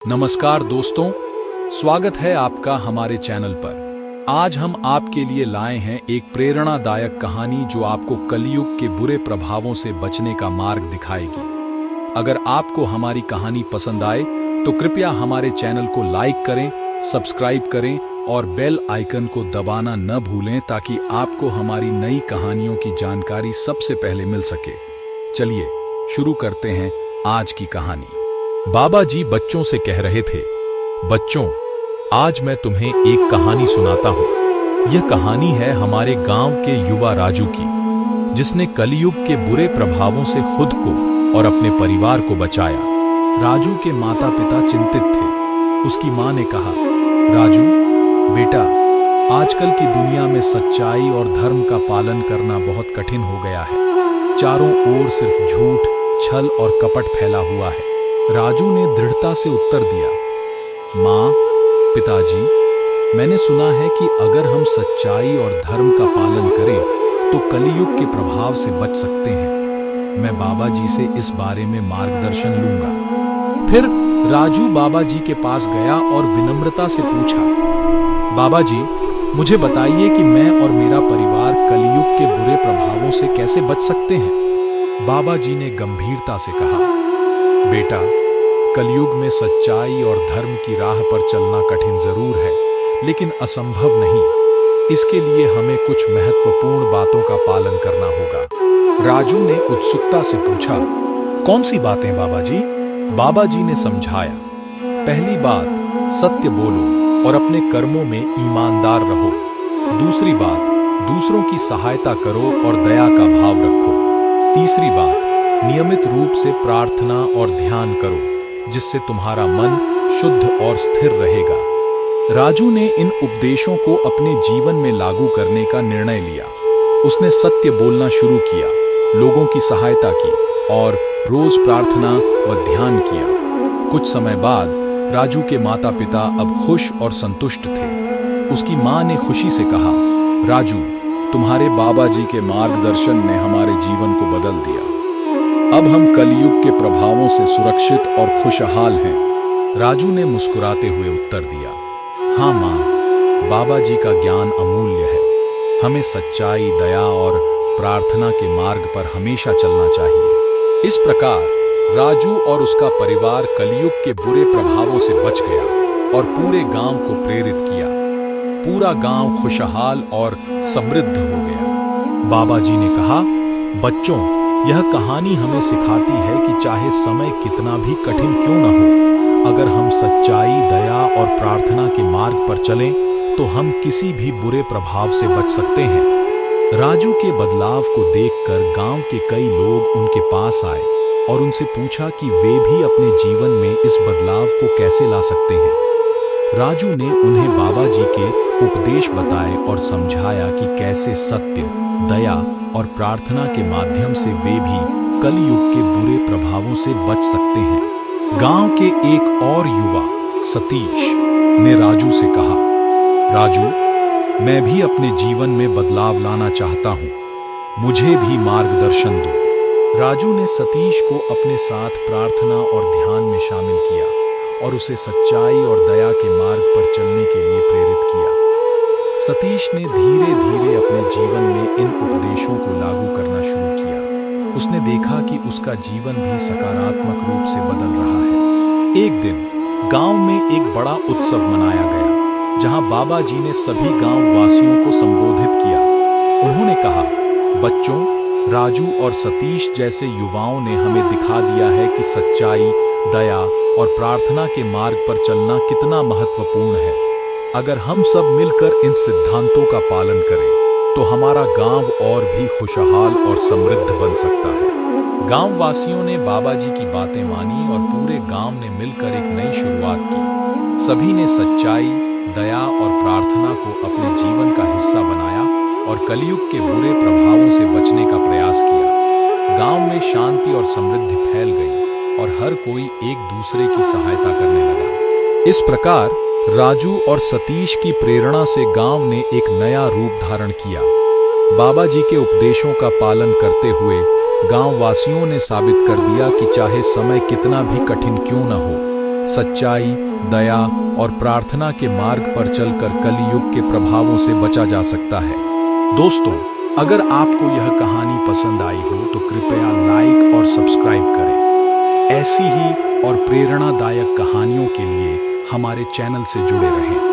नमस्कार दोस्तों, स्वागत है आपका हमारे चैनल पर। आज हम आपके लिए लाए हैं एक प्रेरणादायक कहानी जो आपको कलयुग के बुरे प्रभावों से बचने का मार्ग दिखाएगी। अगर आपको हमारी कहानी पसंद आए तो कृपया हमारे चैनल को लाइक करें, सब्सक्राइब करें और बेल आइकन को दबाना न भूलें ताकि आपको हमारी नई कहानियों की जानकारी सबसे पहले मिल सके। चलिए शुरू करते हैं आज की कहानी। बाबा जी बच्चों से कह रहे थे, बच्चों, आज मैं तुम्हें एक कहानी सुनाता हूँ। यह कहानी है हमारे गांव के युवा राजू की, जिसने कलयुग के बुरे प्रभावों से खुद को और अपने परिवार को बचाया। राजू के माता पिता चिंतित थे। उसकी माँ ने कहा, राजू बेटा, आजकल की दुनिया में सच्चाई और धर्म का पालन करना बहुत कठिन हो गया है। चारों ओर सिर्फ झूठ, छल और कपट फैला हुआ है। राजू ने दृढ़ता से उत्तर दिया, माँ, पिताजी, मैंने सुना है कि अगर हम सच्चाई और धर्म का पालन करें तो कलयुग के प्रभाव से बच सकते हैं। मैं बाबा जी से इस बारे में मार्गदर्शन लूंगा। फिर राजू बाबा जी के पास गया और विनम्रता से पूछा, बाबा जी, मुझे बताइए कि मैं और मेरा परिवार कलयुग के बुरे प्रभावों से कैसे बच सकते हैं। बाबा जी ने गंभीरता से कहा, बेटा, कलयुग में सच्चाई और धर्म की राह पर चलना कठिन जरूर है, लेकिन असंभव नहीं। इसके लिए हमें कुछ महत्वपूर्ण बातों का पालन करना होगा। राजू ने उत्सुकता से पूछा, कौन सी बातें बाबा जी? बाबा जी ने समझाया, पहली बात, सत्य बोलो और अपने कर्मों में ईमानदार रहो। दूसरी बात, दूसरों की सहायता करो और दया का भाव रखो। तीसरी बात, नियमित रूप से प्रार्थना और ध्यान करो, जिससे तुम्हारा मन शुद्ध और स्थिर रहेगा। राजू ने इन उपदेशों को अपने जीवन में लागू करने का निर्णय लिया। उसने सत्य बोलना शुरू किया, लोगों की सहायता की और रोज प्रार्थना व ध्यान किया। कुछ समय बाद राजू के माता पिता अब खुश और संतुष्ट थे। उसकी माँ ने खुशी से कहा, राजू, तुम्हारे बाबा जी के मार्गदर्शन ने हमारे जीवन को बदल दिया। अब हम कलयुग के प्रभावों से सुरक्षित और खुशहाल हैं। राजू ने मुस्कुराते हुए उत्तर दिया, हाँ माँ, बाबा जी का ज्ञान अमूल्य है। हमें सच्चाई, दया और प्रार्थना के मार्ग पर हमेशा चलना चाहिए। इस प्रकार राजू और उसका परिवार कलयुग के बुरे प्रभावों से बच गया और पूरे गांव को प्रेरित किया। पूरा गांव खुशहाल और समृद्ध हो गया। बाबा जी ने कहा, बच्चों, यह कहानी हमें सिखाती है कि चाहे समय कितना भी कठिन क्यों न हो, अगर हम सच्चाई, दया और प्रार्थना के मार्ग पर चलें तो हम किसी भी बुरे प्रभाव से बच सकते हैं। राजू के बदलाव को देखकर गांव के कई लोग उनके पास आए और उनसे पूछा कि वे भी अपने जीवन में इस बदलाव को कैसे ला सकते हैं। राजू ने उन्हें बाबा जी के उपदेश बताए और समझाया कि कैसे सत्य, दया और प्रार्थना के माध्यम से वे भी कलयुग के बुरे प्रभावों से बच सकते हैं। गांव के एक और युवा सतीश ने राजू से कहा, राजू, मैं भी अपने जीवन में बदलाव लाना चाहता हूँ, मुझे भी मार्गदर्शन दो। राजू ने सतीश को अपने साथ प्रार्थना और ध्यान में शामिल किया और उसे सच्चाई और दया के मार्ग पर चलने के लिए प्रेरित किया। सतीश ने धीरे धीरे अपने जीवन में इन उपदेशों को लागू करना शुरू किया। उसने देखा कि उसका जीवन भी सकारात्मक रूप से बदल रहा है। एक दिन गांव में एक बड़ा उत्सव मनाया गया, जहां बाबा जी ने सभी गांव वासियों को संबोधित किया। उन्होंने कहा, बच्चों, राजू और सतीश जैसे युवाओं ने हमें दिखा दिया है कि सच्चाई, दया और प्रार्थना के मार्ग पर चलना कितना महत्वपूर्ण है। अगर हम सब मिलकर इन सिद्धांतों का पालन करें तो हमारा गांव और भी खुशहाल और समृद्ध बन सकता है। गांव वासियों ने बाबा जी की बातें मानी और पूरे गांव ने मिलकर एक नई शुरुआत की। सभी ने सच्चाई, दया और प्रार्थना को अपने जीवन का हिस्सा बनाया और कलयुग के बुरे प्रभावों से बचने का प्रयास किया। गांव में शांति और समृद्धि फैल गई और हर कोई एक दूसरे की सहायता करने लगा। इस प्रकार राजू और सतीश की प्रेरणा से गांव ने एक नया रूप धारण किया। बाबा जी के उपदेशों का पालन करते हुए गांव वासियों ने साबित कर दिया कि चाहे समय कितना भी कठिन क्यों न हो, सच्चाई, दया और प्रार्थना के मार्ग पर चलकर कलयुग के प्रभावों से बचा जा सकता है। दोस्तों, अगर आपको यह कहानी पसंद आई हो तो कृपया लाइक और सब्सक्राइब करें। ऐसी ही और प्रेरणादायक कहानियों के लिए हमारे चैनल से जुड़े रहें।